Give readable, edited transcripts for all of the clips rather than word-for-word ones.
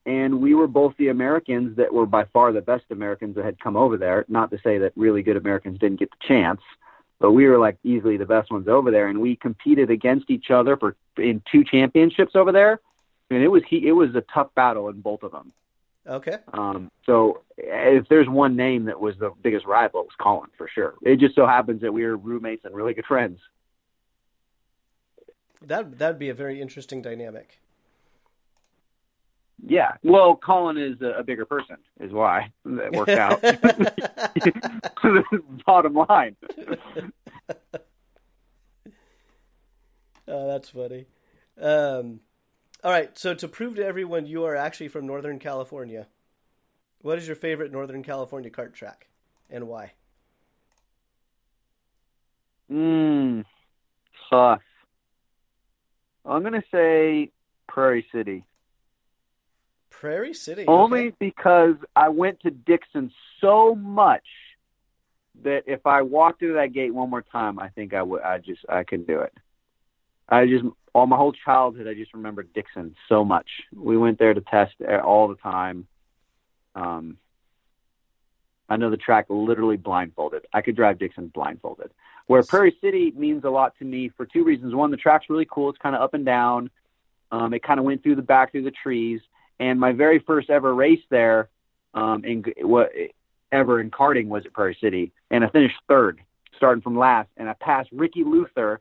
And we were both the Americans that were by far the best Americans that had come over there. Not to say that really good Americans didn't get the chance, but we were like easily the best ones over there. And we competed against each other in 2 championships over there. And it was a tough battle in both of them. Okay. So if there's one name that was the biggest rival, it was Colin for sure. It just so happens that we were roommates and really good friends. That'd be a very interesting dynamic. Yeah. Well, Colin is a bigger person, is why that worked out. Bottom line. Oh, that's funny. All right. So to prove to everyone you are actually from Northern California, what is your favorite Northern California kart track and why? Tough. I'm going to say Prairie City. Prairie City. Only okay. because I went to Dixon so much that if I walked through that gate one more time, I think I would. I could do it. All my whole childhood, I just remember Dixon so much. We went there to test all the time. I know the track literally blindfolded. I could drive Dixon blindfolded. Where Prairie City means a lot to me for 2 reasons. One, the track's really cool. It's kind of up and down. It kind of went through the trees. And my very first ever race there, ever in karting, was at Prairie City, and I finished 3rd, starting from last. And I passed Ricky Luther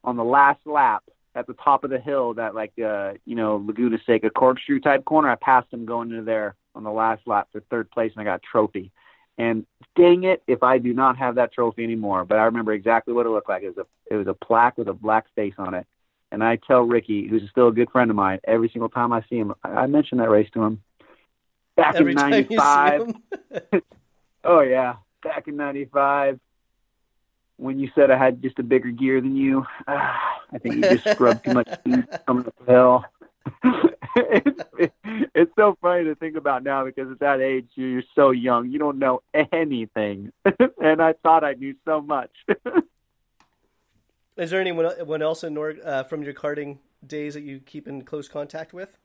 on the last lap at the top of the hill, that Laguna Seca corkscrew type corner. I passed him going into there on the last lap for 3rd place, and I got a trophy. And dang it, if I do not have that trophy anymore. But I remember exactly what it looked like. It was a plaque with a black face on it. And I tell Ricky, who's still a good friend of mine, every single time I see him, I mention that race to him. Back in 95. Oh, yeah. Back in 95, when you said I had just a bigger gear than you, I think you just scrubbed too much speed coming up the hill. It's so funny to think about now, because at that age, you're so young. You don't know anything. And I thought I knew so much. Is there anyone else from your karting days that you keep in close contact with?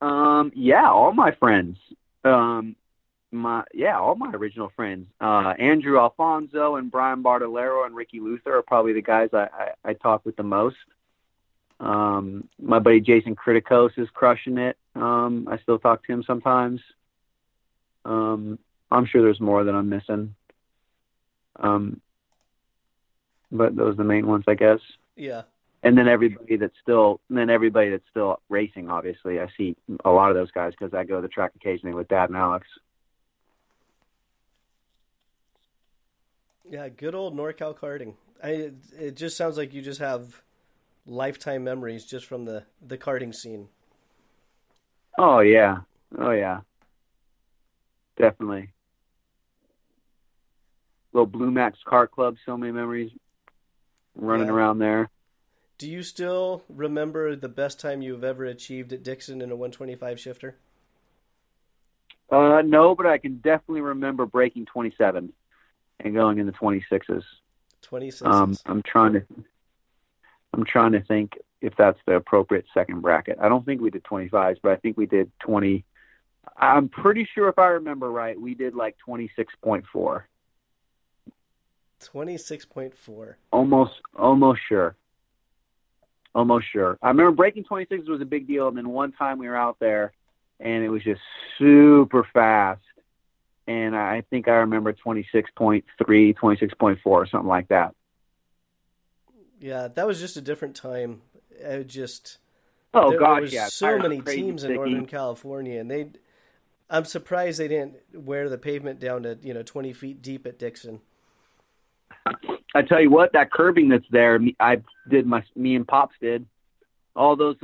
Yeah, all my friends. All my original friends. Andrew Alfonso and Brian Bartolero and Ricky Luther are probably the guys I talk with the most. My buddy Jason Kritikos is crushing it. I still talk to him sometimes. I'm sure there's more that I'm missing. But those are the main ones, I guess. Yeah. And then everybody that's still racing, obviously. I see a lot of those guys because I go to the track occasionally with Dad and Alex. Yeah, good old Norcal Karting. It just sounds like you just have lifetime memories just from the karting scene. Oh, yeah. Definitely. Little Blue Max Car Club, so many memories running around there. Do you still remember the best time you've ever achieved at Dixon in a 125 shifter? No, but I can definitely remember breaking 27 and going in the 26s. 26s. I'm trying to think if that's the appropriate second bracket. I don't think we did 25s, but I think we did 20. I'm pretty sure, if I remember right, we did like 26.4. 26.4. Almost sure. I remember breaking 26 was a big deal, and then one time we were out there, and it was just super fast, and I think I remember 26.3, 26.4, something like that. Yeah, that was just a different time. There Yeah. So many teams in Northern California, and I'm surprised they didn't wear the pavement down to 20 feet deep at Dixon. I tell you what, that curbing that's there, me and Pops did all those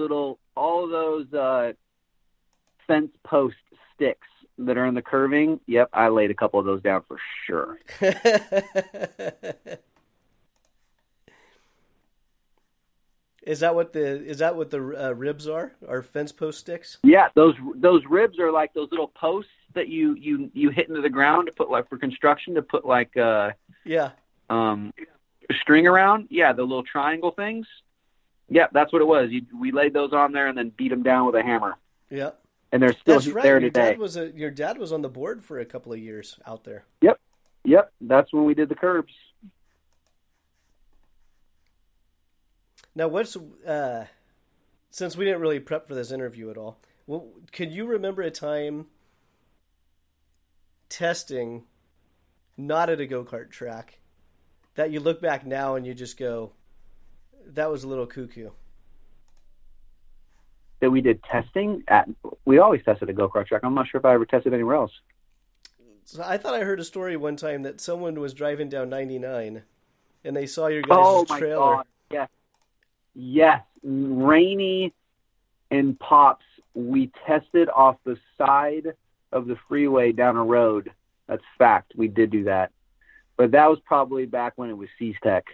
fence post sticks that are in the curving. Yep, I laid a couple of those down for sure. Is that what the ribs are? Are fence post sticks? Yeah, those ribs are like those little posts that you hit into the ground to put, like, for construction, to put string around. Yeah, the little triangle things. Yeah, that's what it was. We laid those on there and then beat them down with a hammer. Yeah. And they're still That's right. there Your today. dad was on the board for a couple of years out there. Yep. Yep. That's when we did the curbs. Now, since we didn't really prep for this interview at all, can you remember a time testing not at a go-kart track that you look back now and you just go, that was a little cuckoo? That we did testing at, we always tested a go-kart track. I'm not sure if I ever tested anywhere else. So I thought I heard a story one time that someone was driving down 99 and they saw your guys' trailer. God. Yes. Yes. Rainey and Pops, we tested off the side of the freeway down a road. That's fact. We did do that. But that was probably back when it was C-Tech.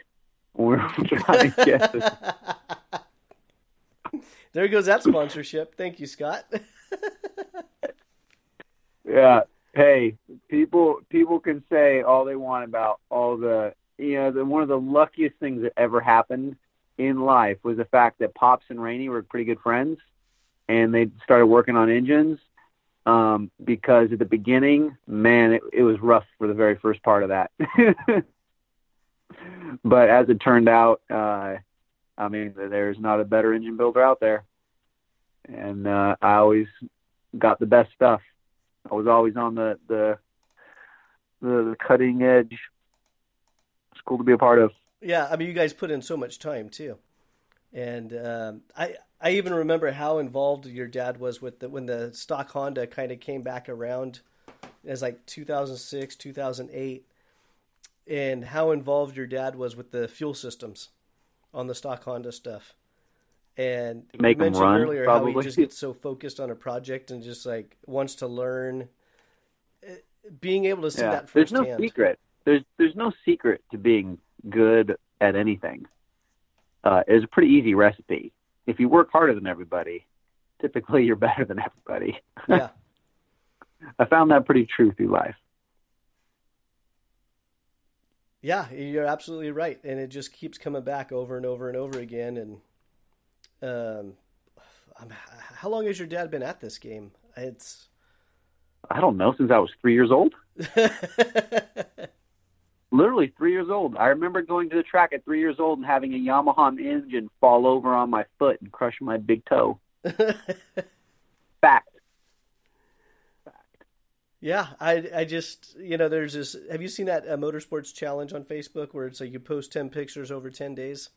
When we were trying to get this. There goes that sponsorship. Thank you, Scott. Yeah. Hey, people can say all they want about all the, one of the luckiest things that ever happened in life was the fact that Pops and Rainey were pretty good friends, and they started working on engines. Because at the beginning, man, it was rough for the very first part of that. But as it turned out, there's not a better engine builder out there. And I always got the best stuff. I was always on the cutting edge. It's cool to be a part of. Yeah, I mean, you guys put in so much time too. And I even remember how involved your dad was with when the stock Honda kind of came back around. It was like 2006, 2008. And how involved your dad was with the fuel systems on the stock Honda stuff. And you mentioned earlier probably how he just gets so focused on a project and just like wants to learn. Being able to see that firsthand. There's no secret. There's no secret to being good at anything. It's a pretty easy recipe. If you work harder than everybody, typically you're better than everybody. Yeah. I found that pretty true through life. Yeah, you're absolutely right. And it just keeps coming back over and over and over again. And how long has your dad been at this game? I don't know, since I was 3 years old. Literally 3 years old. I remember going to the track at 3 years old and having a Yamaha engine fall over on my foot and crush my big toe. Fact. Yeah, I just, there's this, have you seen that Motorsports Challenge on Facebook where it's like you post 10 pictures over 10 days?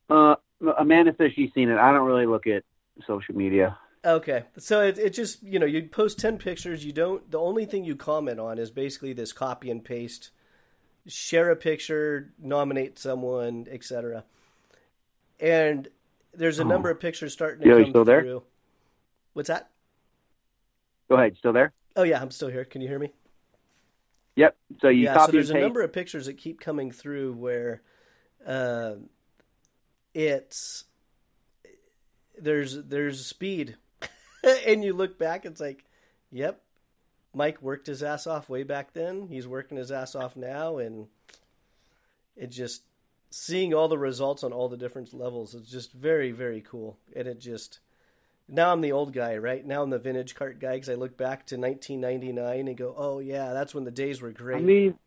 Amanda says she's seen it. I don't really look at social media. Okay. So it just, you post 10 pictures. The only thing you comment on is basically this copy and paste, share a picture, nominate someone, etc. And there's a number of pictures starting to come still through. There? What's that? Go ahead. Still there? Oh yeah, I'm still here. Can you hear me? Yep. So you copy so there's and paste. A number of pictures that keep coming through where there's speed. And you look back, it's like, yep, Mike worked his ass off way back then. He's working his ass off now. And it just, seeing all the results on all the different levels is just very, very cool. And it just, now I'm the old guy, right? Now I'm the vintage kart guy because I look back to 1999 and go, oh, yeah, that's when the days were great. I mean,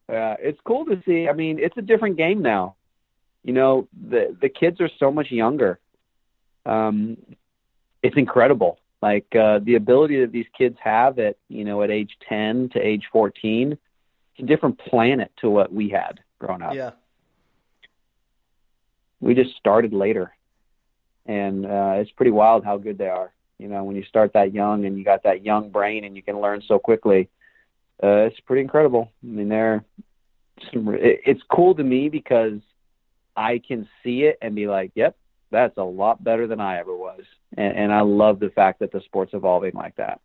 it's cool to see. I mean, it's a different game now. The kids are so much younger. It's incredible. Like the ability that these kids have at age 10 to age 14, it's a different planet to what we had growing up. Yeah. We just started later, and it's pretty wild how good they are. When you start that young and you got that young brain and you can learn so quickly, it's pretty incredible. I mean, it's cool to me because I can see it and be like, yep, that's a lot better than I ever was. And I love the fact that the sport's evolving like that.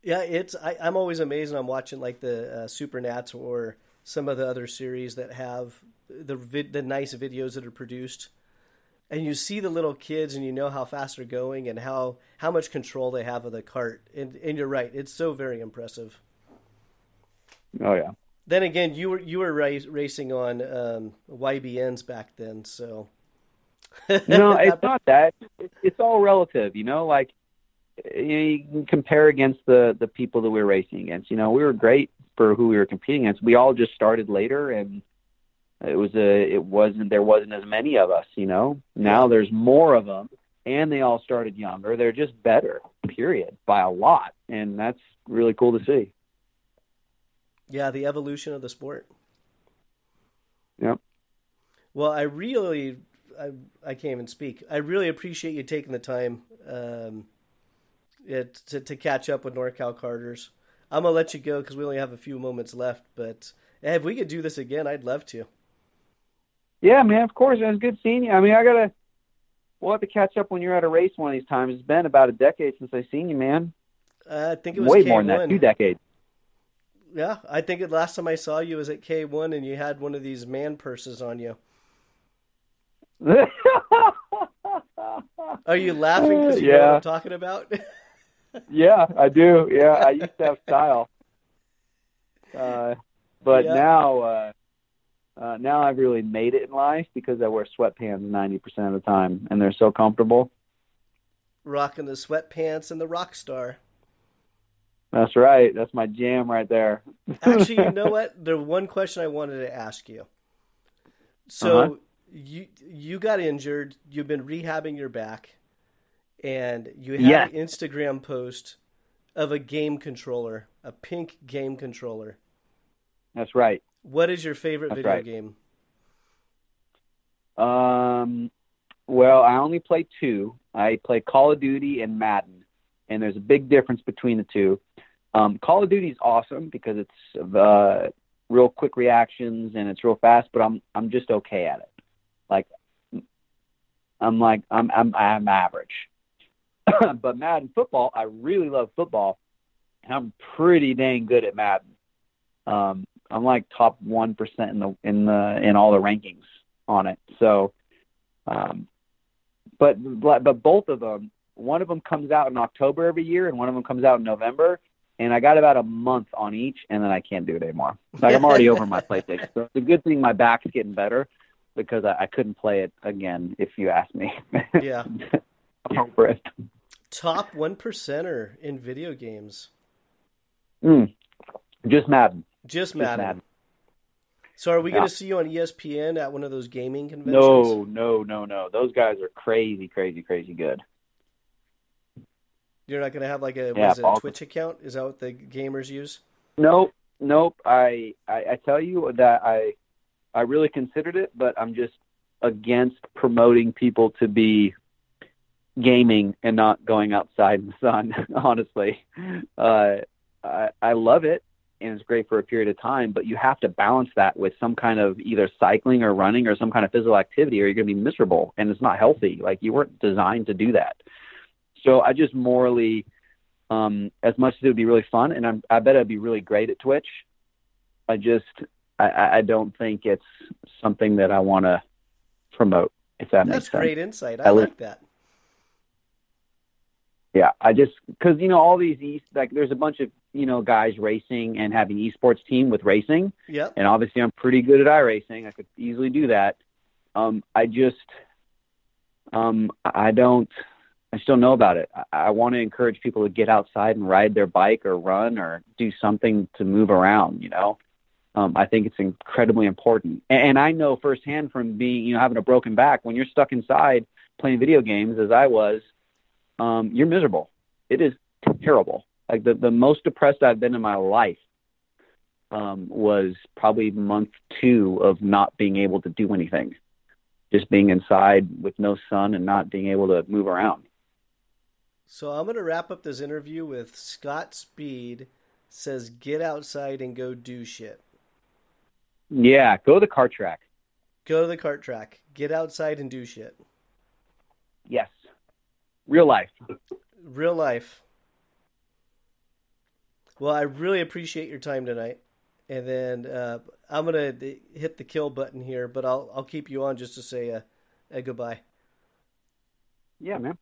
Yeah, I'm always amazed when I'm watching like the Super Nats or some of the other series that have the nice videos that are produced. And you see the little kids and you know how fast they're going and how much control they have of the kart. And you're right, it's so very impressive. Oh, yeah. Then again, you were racing on YBNs back then, so No, it's not that. It's all relative, like you can compare against the people that we were racing against. We were great for who we were competing against. We all just started later, and there wasn't as many of us. Now there's more of them, and they all started younger. They're just better, period, by a lot, and that's really cool to see. Yeah, the evolution of the sport. Yep. Well, I can't even speak. I really appreciate you taking the time to catch up with Norcal Karters. I'm gonna let you go because we only have a few moments left. But if we could do this again, I'd love to. Yeah, man. Of course, it was good seeing you. I mean, we'll have to catch up when you're at a race one of these times. It's been about a decade since I've seen you, man. I think it was way K1. More than that, 2 decades. Yeah, I think the last time I saw you was at K1 and you had one of these man purses on you. Are you laughing because you know what I'm talking about? Yeah, I do. Yeah, I used to have style. But now I've really made it in life because I wear sweatpants 90% of the time, and they're so comfortable. Rocking the sweatpants and the rock star. That's right. That's my jam right there. Actually, you know what? The one question I wanted to ask you. So you got injured. You've been rehabbing your back, and you had an Instagram post of a game controller, a pink game controller. That's right. What is your favorite video game? Well, I only play 2. I play Call of Duty and Madden, and there's a big difference between the two. Call of Duty is awesome because it's real quick reactions and it's real fast, but I'm just okay at it. I'm average. But Madden football, I really love football, and I'm pretty dang good at Madden. I'm like top 1% in all the rankings on it. So, but both of them, one of them comes out in October every year, and one of them comes out in November. And I got about a month on each, and then I can't do it anymore. I'm already over my PlayStation. So it's a good thing my back's getting better because I couldn't play it again if you ask me. Yeah. I'm over it. Top 1%er in video games. Just Madden. Just Madden. So are we going to see you on ESPN at one of those gaming conventions? No. Those guys are crazy good. You're not going to have like a Twitch account? Is that what the gamers use? Nope. I tell you that I really considered it, but I'm just against promoting people to be gaming and not going outside in the sun, honestly. I love it, and it's great for a period of time, but you have to balance that with some kind of either cycling or running or some kind of physical activity, or you're going to be miserable, and it's not healthy. Like, you weren't designed to do that. So I just morally, as much as it would be really fun, and I bet I'd be really great at Twitch, I don't think it's something that I want to promote, if that makes sense. That's great insight. I like that. Yeah, because, all these, there's a bunch of, guys racing and having esports team with racing. Yep. And obviously I'm pretty good at iRacing. I could easily do that. I just don't know about it. I want to encourage people to get outside and ride their bike or run or do something to move around, I think it's incredibly important. And I know firsthand from being, having a broken back, when you're stuck inside playing video games, as I was, you're miserable. It is terrible. Like the most depressed I've been in my life was probably month 2 of not being able to do anything, just being inside with no sun and not being able to move around. So I'm going to wrap up this interview with Scott Speed says, get outside and go do shit. Yeah, go to the kart track. Go to the kart track. Get outside and do shit. Yes. Real life. Real life. Well, I really appreciate your time tonight. And then I'm going to hit the kill button here, but I'll keep you on just to say a goodbye. Yeah, man.